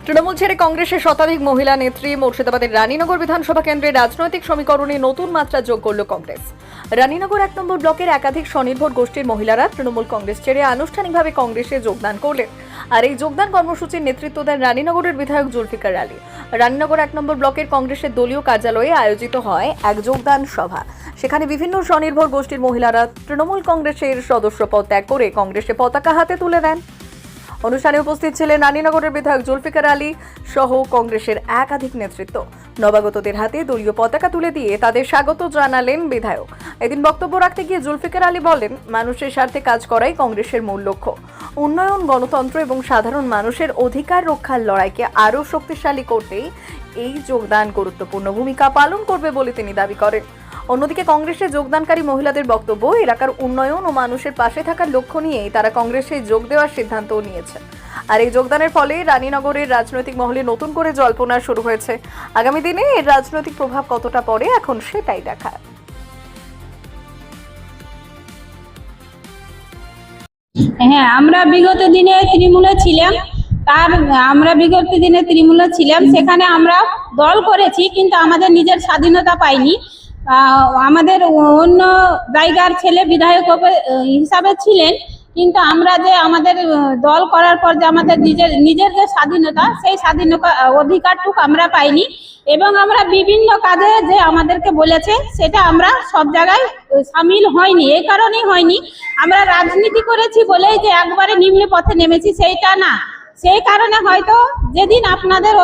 তৃণমূল ছেড়ে কংগ্রেসের শতাধিক মহিলা নেত্রী। মুর্শিদাবাদের রানীনগর বিধানসভা কেন্দ্রে রাজনৈতিক সমীকরণে নতুন মাত্রা যোগ করল কংগ্রেস। রানীনগর 1 নম্বর ব্লকের একাধিক স্বনির্ভর গোষ্ঠীর মহিলারা তৃণমূল কংগ্রেস ছেড়ে আনুষ্ঠানিকভাবে কংগ্রেসে যোগদান করলেন। আর এই যোগদান কর্মসূচির নেতৃত্ব দেন রানীনগরের বিধায়ক জুলফিকার আলী। রানীনগর 1 নম্বর ব্লকের কংগ্রেসের দলীয় কার্যালয়ে আয়োজিত হয় এক যোগদান সভা। সেখানে বিভিন্ন স্বনির্ভর গোষ্ঠীর মহিলারা তৃণমূল কংগ্রেসের সদস্যপদ ত্যাগ করে কংগ্রেসে পতাকা হাতে তুলে দেন। অনুষ্ঠানে উপস্থিত ছিলেন রানীনগরের বিধায়ক জুলফিকার আলী সহ কংগ্রেসের একাধিক নেতৃত্ব। নবাগতদের হাতে দলীয় পতাকা তুলে দিয়ে তাদের স্বাগত জানালেন বিধায়ক। এদিন বক্তব্য রাখতে গিয়ে জুলফিকার আলী বলেন, মানুষের স্বার্থে কাজ করাই কংগ্রেসের মূল লক্ষ্য। উন্নয়ন, গণতন্ত্র এবং সাধারণ মানুষের অধিকার রক্ষার লড়াইকে আরও শক্তিশালী করতেই এই যোগদান গুরুত্বপূর্ণ ভূমিকা পালন করবে বলে তিনি দাবি করেন। অন্যদিকে কংগ্রেসে যোগদানকারী মহিলাদের বক্তব্য, এলাকার উন্নয়ন ও মানুষের পাশে থাকার লক্ষ্য নিয়েই তারা কংগ্রেসে যোগ দেওয়ার সিদ্ধান্ত নিয়েছে। আর এই যোগদানের ফলে রানীনগরের রাজনৈতিক মহলে নতুন করে জল্পনা শুরু হয়েছে। আগামী দিনে এর রাজনৈতিক প্রভাব কতটা পড়ে এখন সেটাই দেখার। হ্যাঁ, আমরা বিগত দিনে তৃণমূলে ছিলাম। সেখানে আমরা দল করেছি, কিন্তু আমাদের নিজের স্বাধীনতা পাইনি। আমাদের অন্য জায়গার ছেলে বিধায়ক হিসাবে ছিলেন, কিন্তু আমরা যে আমাদের দল করার পর যে আমাদের নিজের যে স্বাধীনতা, সেই স্বাধীনতা অধিকারটুকু আমরা পাইনি। এবং আমরা বিভিন্ন কাজে যে আমাদেরকে বলেছে, সেটা আমরা সব জায়গায় সামিল হয়নি। এই কারণেই হয়নি, আমরা রাজনীতি করেছি বলেই যে একবারে নিম্ন পথে নেমেছি সেইটা না। সেই কারণে হয়তো যেদিন আপনাদের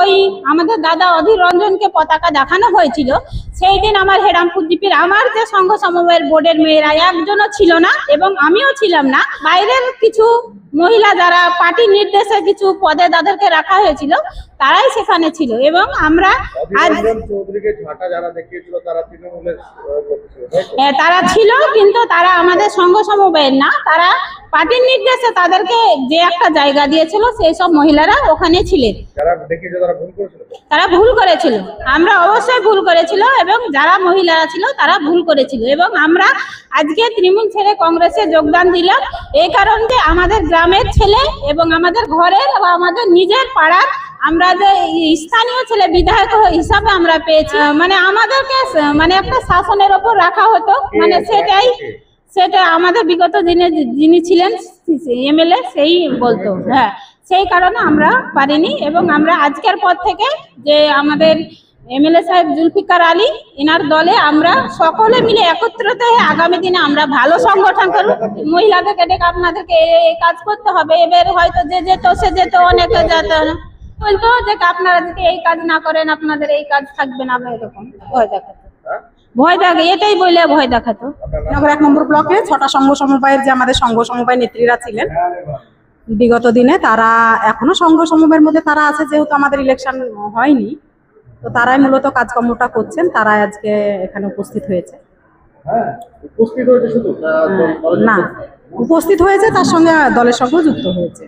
আমাদের দাদা অধীর রঞ্জনকে পতাকা দেখানো হয়েছিল, সেই দিন আমার হেরামপুর জিপির আমার যে সংঘ সমবায়ের বোর্ডের মেয়েরা একজনও ছিল না, এবং আমিও ছিলাম না। বাইরের কিছু মহিলা যারা পার্টির নির্দেশে কিছু পদে তাদেরকে রাখা হয়েছিল, তারাই সেখানে ছিল। এবং আমরা তারা ছিল, কিন্তু তারা আমাদের সংঘ সমবায়ের না, তারা পার্টির নির্দেশে তাদেরকে যে একটা জায়গা দিয়েছিল, সেই সব মহিলারা ওখানে ছিলেন। তারা ভুল করেছিল, আমরা অবশ্যই ভুল করেছিল, এবং যারা মহিলারা ছিল তারা ভুল করেছিল। এবং আমরা আজকে তৃণমূল ছেড়ে কংগ্রেসে যোগদান দিলাম এই কারণ যে আমাদের গ্রামের ছেলে এবং আমাদের ঘরের বা আমাদের নিজের পাড়ার আমরা যে স্থানীয় ছেলে বিধায়ক হিসাবে আমরা পেয়েছি, মানে আমাদেরকে মানে একটা শাসনের ওপর রাখা হতো, মানে সেটা আমাদের বিগত দিনে যিনি ছিলেন এমএলএ সেই বলতো। হ্যাঁ, সেই কারণে আমরা পারিনি। এবং আমরা আজকের পর থেকে যে আমাদের এমএলএ সাহেব জুলফিকার আলী, এনার দলে আমরা সকলে মিলে একত্রিত হয়ে আগামী দিনে আমরা ভালো সংগঠন করব। মহিলাদেরকে ডেকে আপনাদেরকে এই কাজ করতে হবে, এবার হয়তো যে যেত সে যেত, অনেকে যেত বলতো যে আপনারা যদি এই কাজ না করেন আপনাদের এই কাজ থাকবে না, এরকম ভয় থাকে, এটাই বলে ভয় দেখাতো। 1 নম্বর ব্লকে 6টা সংঘ সমবায়ের যে আমাদের সংঘ সমবায় নেত্রীরা ছিলেন বিগত দিনে, তারা এখনো সংঘ সমবায়ের মধ্যে তারা আছে, যেহেতু আমাদের ইলেকশন হয়নি, তো তারাই মূলত কাজকর্মটা করছেন। তারাই আজকে এখানে উপস্থিত হয়েছে। না, উপস্থিত হয়েছে, তার সঙ্গে দলের সঙ্গেও যুক্ত হয়েছে।